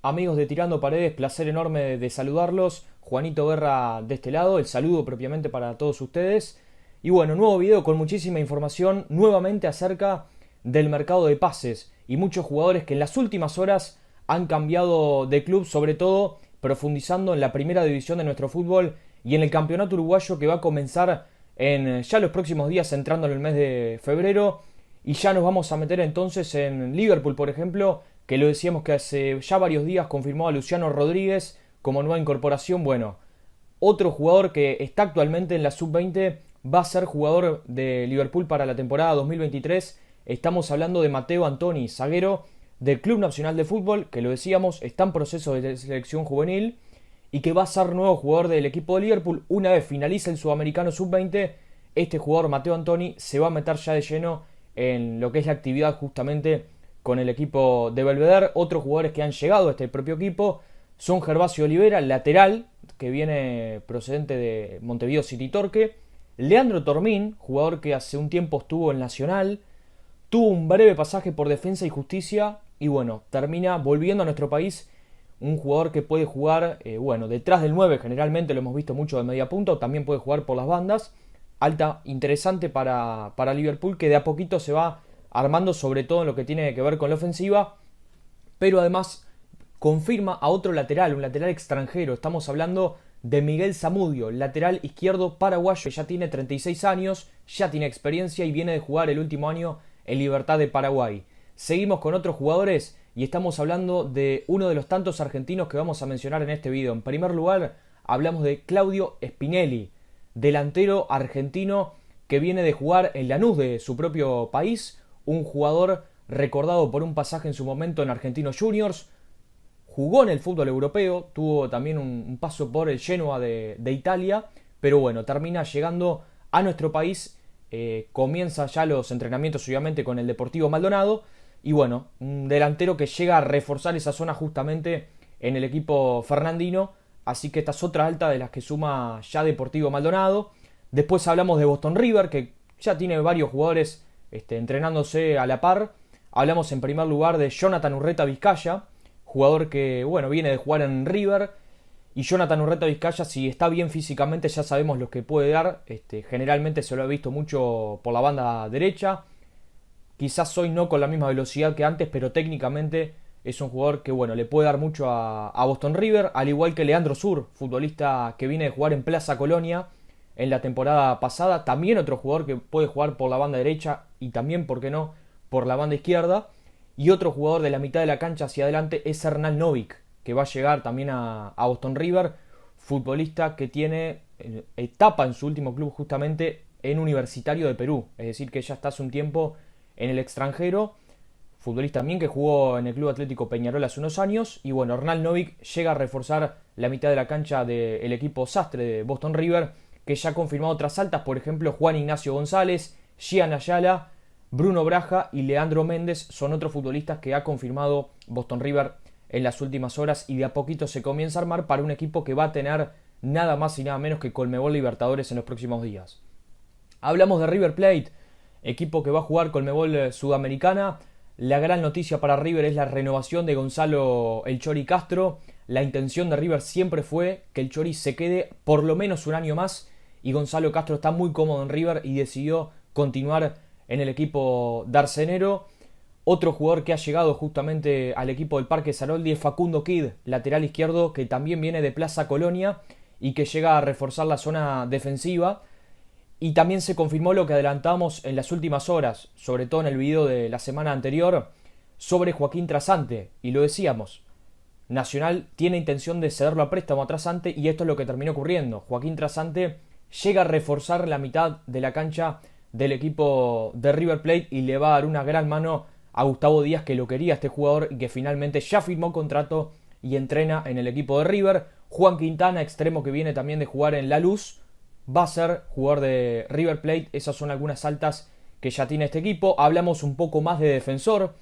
Amigos de Tirando Paredes, placer enorme de saludarlos. Juanito Guerra de este lado, el saludo propiamente para todos ustedes. Y bueno, nuevo video con muchísima información nuevamente acerca del mercado de pases y muchos jugadores que en las últimas horas han cambiado de club, sobre todo profundizando en la primera división de nuestro fútbol y en el campeonato uruguayo que va a comenzar en ya los próximos días, entrando en el mes de febrero. Y ya nos vamos a meter entonces en Liverpool, por ejemplo, que lo decíamos que hace ya varios días confirmó a Luciano Rodríguez como nueva incorporación. Bueno, otro jugador que está actualmente en la sub-20 va a ser jugador de Liverpool para la temporada 2023. Estamos hablando de Mateo Antoni, zaguero del Club Nacional de Fútbol, que lo decíamos, está en proceso de selección juvenil y que va a ser nuevo jugador del equipo de Liverpool. Una vez finalice el Sudamericano sub-20, este jugador Mateo Antoni se va a meter ya de lleno en lo que es la actividad justamente con el equipo de Belvedere. Otros jugadores que han llegado a este propio equipo son Gervasio Olivera, lateral, que viene procedente de Montevideo City Torque. Leandro Tormín, jugador que hace un tiempo estuvo en Nacional, tuvo un breve pasaje por Defensa y Justicia y bueno, termina volviendo a nuestro país. Un jugador que puede jugar, detrás del 9, generalmente lo hemos visto mucho de media punta, o también puede jugar por las bandas. Alta interesante para Liverpool, que de a poquito se va armando, sobre todo en lo que tiene que ver con la ofensiva, pero además confirma a otro lateral, un lateral extranjero. Estamos hablando de Miguel Zamudio, lateral izquierdo paraguayo, que ya tiene 36 años, ya tiene experiencia y viene de jugar el último año en Libertad de Paraguay. Seguimos con otros jugadores y estamos hablando de uno de los tantos argentinos que vamos a mencionar en este video. En primer lugar, hablamos de Claudio Spinelli, delantero argentino que viene de jugar en Lanús de su propio país, un jugador recordado por un pasaje en su momento en Argentinos Juniors, jugó en el fútbol europeo, tuvo también un paso por el Genoa de Italia, pero bueno, termina llegando a nuestro país, comienza ya los entrenamientos obviamente con el Deportivo Maldonado, y bueno, un delantero que llega a reforzar esa zona justamente en el equipo fernandino, así que esta es otra alta de las que suma ya Deportivo Maldonado. Después hablamos de Boston River, que ya tiene varios jugadores entrenándose a la par. Hablamos en primer lugar de Jonathan Urreta Vizcaya, jugador que viene de jugar en River. Y Jonathan Urreta Vizcaya, si está bien físicamente, ya sabemos lo que puede dar. Generalmente se lo ha visto mucho por la banda derecha. Quizás hoy no con la misma velocidad que antes, pero técnicamente es un jugador que le puede dar mucho a Boston River. Al igual que Leandro Sur, futbolista que viene de jugar en Plaza Colonia en la temporada pasada. También otro jugador que puede jugar por la banda derecha y también, ¿por qué no?, por la banda izquierda. Y otro jugador de la mitad de la cancha hacia adelante es Hernán Novik, que va a llegar también a Boston River. Futbolista que tiene etapa en su último club justamente en Universitario de Perú. Es decir, que ya está hace un tiempo en el extranjero. Futbolista también que jugó en el Club Atlético Peñarol hace unos años. Y bueno, Hernán Novik llega a reforzar la mitad de la cancha del equipo sastre de Boston River, que ya ha confirmado otras altas, por ejemplo Juan Ignacio González, Gian Ayala, Bruno Braja y Leandro Méndez son otros futbolistas que ha confirmado Boston River en las últimas horas, y de a poquito se comienza a armar para un equipo que va a tener nada más y nada menos que Conmebol Libertadores en los próximos días. Hablamos de River Plate, equipo que va a jugar Conmebol Sudamericana. La gran noticia para River es la renovación de Gonzalo El Chori Castro. La intención de River siempre fue que el Chori se quede por lo menos un año más, y Gonzalo Castro está muy cómodo en River y decidió continuar en el equipo darcenero. Otro jugador que ha llegado justamente al equipo del Parque Saroldi es Facundo Kid, lateral izquierdo, que también viene de Plaza Colonia y que llega a reforzar la zona defensiva. Y también se confirmó lo que adelantamos en las últimas horas, sobre todo en el video de la semana anterior, sobre Joaquín Trasante, y lo decíamos, Nacional tiene intención de cederlo a préstamo a Trasante, y esto es lo que terminó ocurriendo. Joaquín Trasante llega a reforzar la mitad de la cancha del equipo de River Plate y le va a dar una gran mano a Gustavo Díaz, que lo quería este jugador y que finalmente ya firmó contrato y entrena en el equipo de River. Juan Quintana, extremo que viene también de jugar en La Luz, va a ser jugador de River Plate. Esas son algunas altas que ya tiene este equipo. Hablamos un poco más de defensor,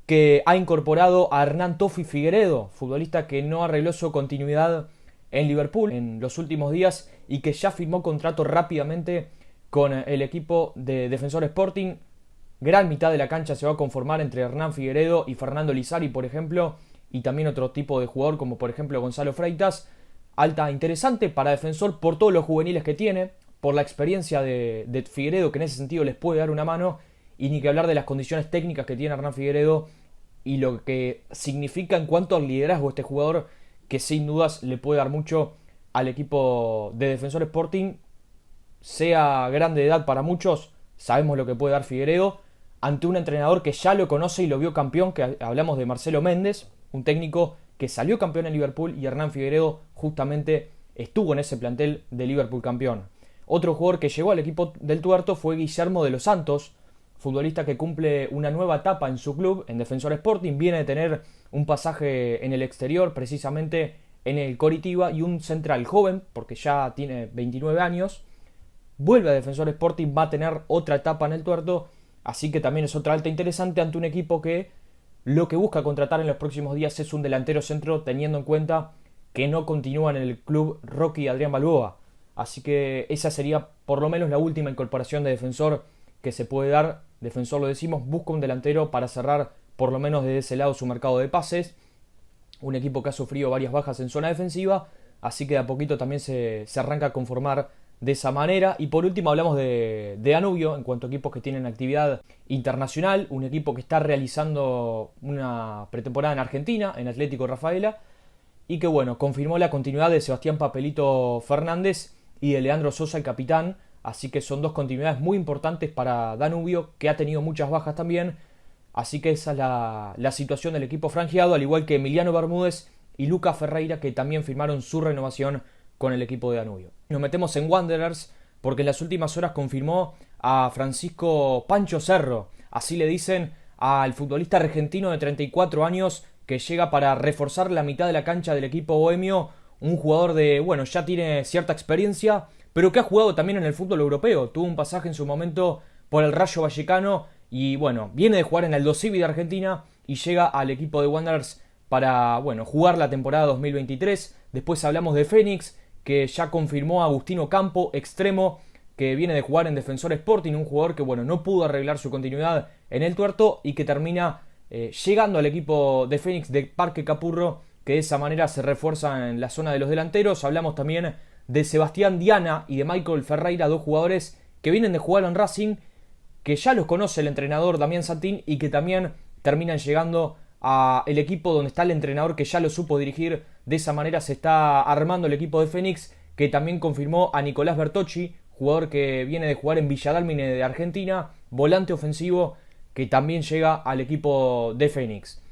que ha incorporado a Hernán Tofi Figueredo, futbolista que no arregló su continuidad en Liverpool en los últimos días y que ya firmó contrato rápidamente con el equipo de Defensor Sporting. Gran mitad de la cancha se va a conformar entre Hernán Figueredo y Fernando Lizari, por ejemplo, y también otro tipo de jugador como por ejemplo Gonzalo Freitas. Alta interesante para Defensor por todos los juveniles que tiene, por la experiencia de Figueredo, que en ese sentido les puede dar una mano, y ni que hablar de las condiciones técnicas que tiene Hernán Figueredo y lo que significa en cuanto al liderazgo este jugador, que sin dudas le puede dar mucho al equipo de Defensor Sporting. Sea grande de edad para muchos, sabemos lo que puede dar Figueredo ante un entrenador que ya lo conoce y lo vio campeón, que hablamos de Marcelo Méndez, un técnico que salió campeón en Liverpool, y Hernán Figueredo justamente estuvo en ese plantel de Liverpool campeón. Otro jugador que llegó al equipo del Tuerto fue Guillermo de los Santos, futbolista que cumple una nueva etapa en su club, en Defensor Sporting. Viene de tener un pasaje en el exterior, precisamente en el Coritiba, y un central joven, porque ya tiene 29 años. Vuelve a Defensor Sporting, va a tener otra etapa en el Tuerto, así que también es otra alta interesante ante un equipo que lo que busca contratar en los próximos días es un delantero centro, teniendo en cuenta que no continúa en el club Rocky y Adrián Balboa. Así que esa sería por lo menos la última incorporación de Defensor que se puede dar. Defensor, lo decimos, busca un delantero para cerrar por lo menos desde ese lado su mercado de pases. Un equipo que ha sufrido varias bajas en zona defensiva, así que de a poquito también se arranca a conformar de esa manera. Y por último hablamos de Danubio en cuanto a equipos que tienen actividad internacional. Un equipo que está realizando una pretemporada en Argentina, en Atlético Rafaela, y que bueno, confirmó la continuidad de Sebastián Papelito Fernández y de Leandro Sosa, el capitán. Así que son dos continuidades muy importantes para Danubio, que ha tenido muchas bajas también. Así que esa es la situación del equipo franjeado, al igual que Emiliano Bermúdez y Lucas Ferreira, que también firmaron su renovación con el equipo de Danubio. Nos metemos en Wanderers porque en las últimas horas confirmó a Francisco Pancho Cerro, así le dicen al futbolista argentino de 34 años que llega para reforzar la mitad de la cancha del equipo bohemio. Un jugador de, bueno, ya tiene cierta experiencia, pero que ha jugado también en el fútbol europeo. Tuvo un pasaje en su momento por el Rayo Vallecano y bueno, viene de jugar en el Aldo Civi de Argentina y llega al equipo de Wanderers para, bueno, jugar la temporada 2023. Después hablamos de Fénix, que ya confirmó a Agustino Campo, extremo, que viene de jugar en Defensor Sporting, un jugador que, bueno, no pudo arreglar su continuidad en el Tuerto y que termina llegando al equipo de Fénix de Parque Capurro, que de esa manera se refuerza en la zona de los delanteros. Hablamos también de Sebastián Diana y de Michael Ferreira, dos jugadores que vienen de jugar en Racing, que ya los conoce el entrenador Damián Santín y que también terminan llegando al equipo donde está el entrenador que ya lo supo dirigir. De esa manera se está armando el equipo de Fénix, que también confirmó a Nicolás Bertocci, jugador que viene de jugar en Villa Dálmine de Argentina, volante ofensivo, que también llega al equipo de Fénix.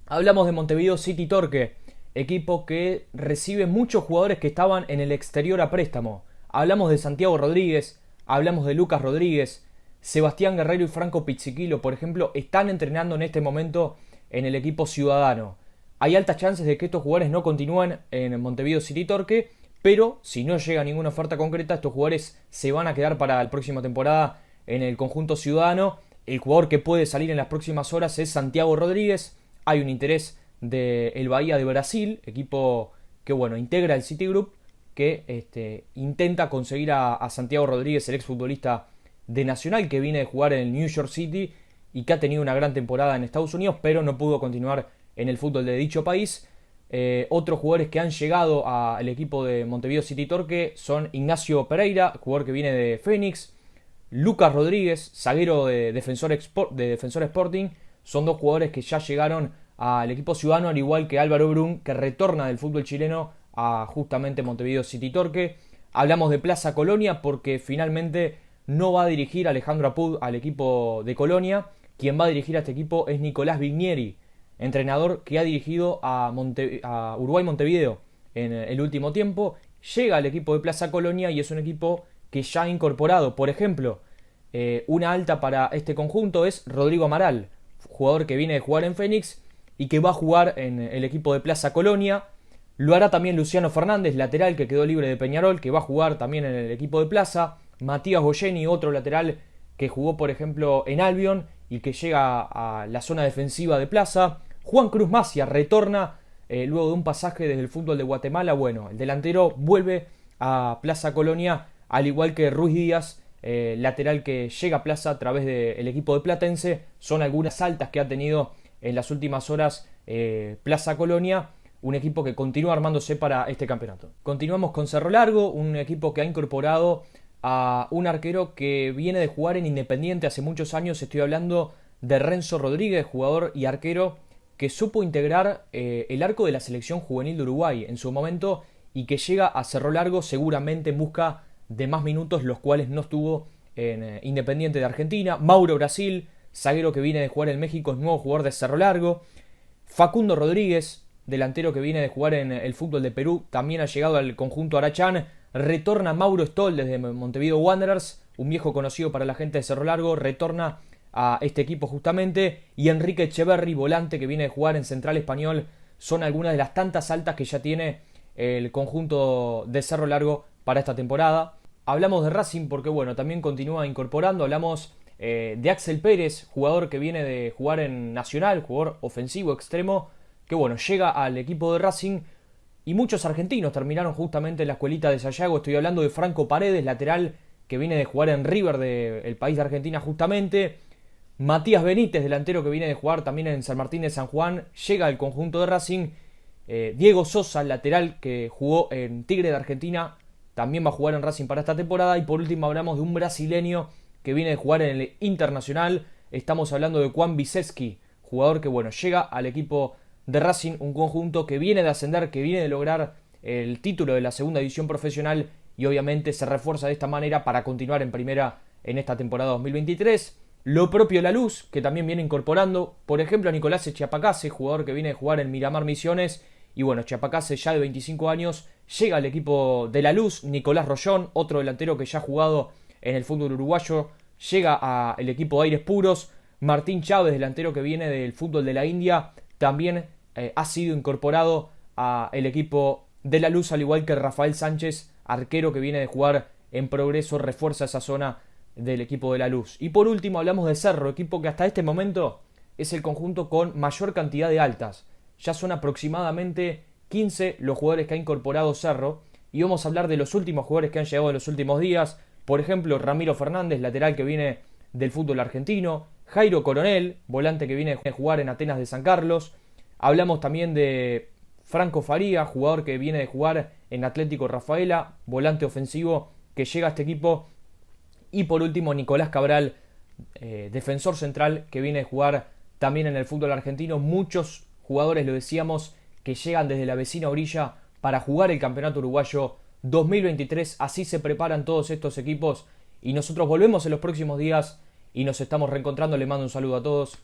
Hablamos de Montevideo City Torque, equipo que recibe muchos jugadores que estaban en el exterior a préstamo. Hablamos de Santiago Rodríguez, hablamos de Lucas Rodríguez, Sebastián Guerrero y Franco Pizzichillo, por ejemplo, están entrenando en este momento en el equipo ciudadano. Hay altas chances de que estos jugadores no continúen en Montevideo City Torque, pero si no llega ninguna oferta concreta, estos jugadores se van a quedar para la próxima temporada en el conjunto ciudadano. El jugador que puede salir en las próximas horas es Santiago Rodríguez. Hay un interés del Bahía de Brasil, equipo que bueno, integra el Citigroup, que intenta conseguir a Santiago Rodríguez, el exfutbolista de Nacional, que viene de jugar en el New York City y que ha tenido una gran temporada en Estados Unidos, pero no pudo continuar en el fútbol de dicho país. Otros jugadores que han llegado al equipo de Montevideo City Torque son Ignacio Pereira, jugador que viene de Fénix, Lucas Rodríguez, zaguero de Defensor Sporting. Son dos jugadores que ya llegaron al equipo ciudadano, al igual que Álvaro Brun, que retorna del fútbol chileno a justamente Montevideo City Torque. Hablamos de Plaza Colonia porque finalmente no va a dirigir Alejandro Apud al equipo de Colonia. Quien va a dirigir a este equipo es Nicolás Vignieri, entrenador que ha dirigido a Uruguay Montevideo en el último tiempo. Llega al equipo de Plaza Colonia y es un equipo que ya ha incorporado, por ejemplo, una alta para este conjunto es Rodrigo Amaral, jugador que viene de jugar en Fénix y que va a jugar en el equipo de Plaza Colonia. Lo hará también Luciano Fernández, lateral que quedó libre de Peñarol, que va a jugar también en el equipo de Plaza. Matías Goyeni, otro lateral que jugó por ejemplo en Albion y que llega a la zona defensiva de Plaza. Juan Cruz Macia retorna luego de un pasaje desde el fútbol de Guatemala. Bueno, el delantero vuelve a Plaza Colonia, al igual que Ruiz Díaz, lateral que llega a Plaza a través del equipo de Platense. Son algunas altas que ha tenido en las últimas horas Plaza Colonia, un equipo que continúa armándose para este campeonato. Continuamos con Cerro Largo, un equipo que ha incorporado a un arquero que viene de jugar en Independiente hace muchos años. Estoy hablando de Renzo Rodríguez, jugador y arquero que supo integrar el arco de la selección juvenil de Uruguay en su momento y que llega a Cerro Largo seguramente en busca de más minutos, los cuales no estuvo en Independiente de Argentina. Mauro Brasil, zaguero que viene de jugar en México, es nuevo jugador de Cerro Largo. Facundo Rodríguez, delantero que viene de jugar en el fútbol de Perú, también ha llegado al conjunto Arachán. Retorna Mauro Stoll desde Montevideo Wanderers, un viejo conocido para la gente de Cerro Largo, retorna a este equipo justamente. Y Enrique Echeverri, volante que viene de jugar en Central Español. Son algunas de las tantas altas que ya tiene el conjunto de Cerro Largo para esta temporada. Hablamos de Racing porque bueno, también continúa incorporando. Hablamos de Axel Pérez, jugador que viene de jugar en Nacional, jugador ofensivo extremo, que bueno, llega al equipo de Racing. Y muchos argentinos terminaron justamente en la escuelita de Sayago. Estoy hablando de Franco Paredes, lateral que viene de jugar en River del país de Argentina justamente. Matías Benítez, delantero que viene de jugar también en San Martín de San Juan, llega al conjunto de Racing. Diego Sosa, lateral que jugó en Tigre de Argentina, también va a jugar en Racing para esta temporada. Y por último hablamos de un brasileño que viene de jugar en el Internacional. Estamos hablando de Juan Biseski, jugador que bueno, llega al equipo de Racing, un conjunto que viene de ascender, que viene de lograr el título de la segunda división profesional y obviamente se refuerza de esta manera para continuar en primera en esta temporada 2023. Lo propio La Luz, que también viene incorporando, por ejemplo, a Nicolás Chiapacase, jugador que viene de jugar en Miramar Misiones. Y bueno, Chiapacase, ya de 25 años, llega al equipo de La Luz. Nicolás Rollón, otro delantero que ya ha jugado en el fútbol uruguayo, llega al equipo de Aires Puros. Martín Chávez, delantero que viene del fútbol de la India, también ha sido incorporado al equipo de La Luz, al igual que Rafael Sánchez, arquero que viene de jugar en Progreso, refuerza esa zona del equipo de La Luz. Y por último hablamos de Cerro, equipo que hasta este momento es el conjunto con mayor cantidad de altas. Ya son aproximadamente 15 los jugadores que ha incorporado Cerro. Y vamos a hablar de los últimos jugadores que han llegado en los últimos días. Por ejemplo, Ramiro Fernández, lateral que viene del fútbol argentino. Jairo Coronel, volante que viene de jugar en Atenas de San Carlos. Hablamos también de Franco Faría, jugador que viene de jugar en Atlético Rafaela, volante ofensivo que llega a este equipo. Y por último, Nicolás Cabral, defensor central que viene de jugar también en el fútbol argentino. Muchos jugadores, lo decíamos, que llegan desde la vecina orilla para jugar el Campeonato Uruguayo 2023. Así se preparan todos estos equipos y nosotros volvemos en los próximos días y nos estamos reencontrando. Le mando un saludo a todos.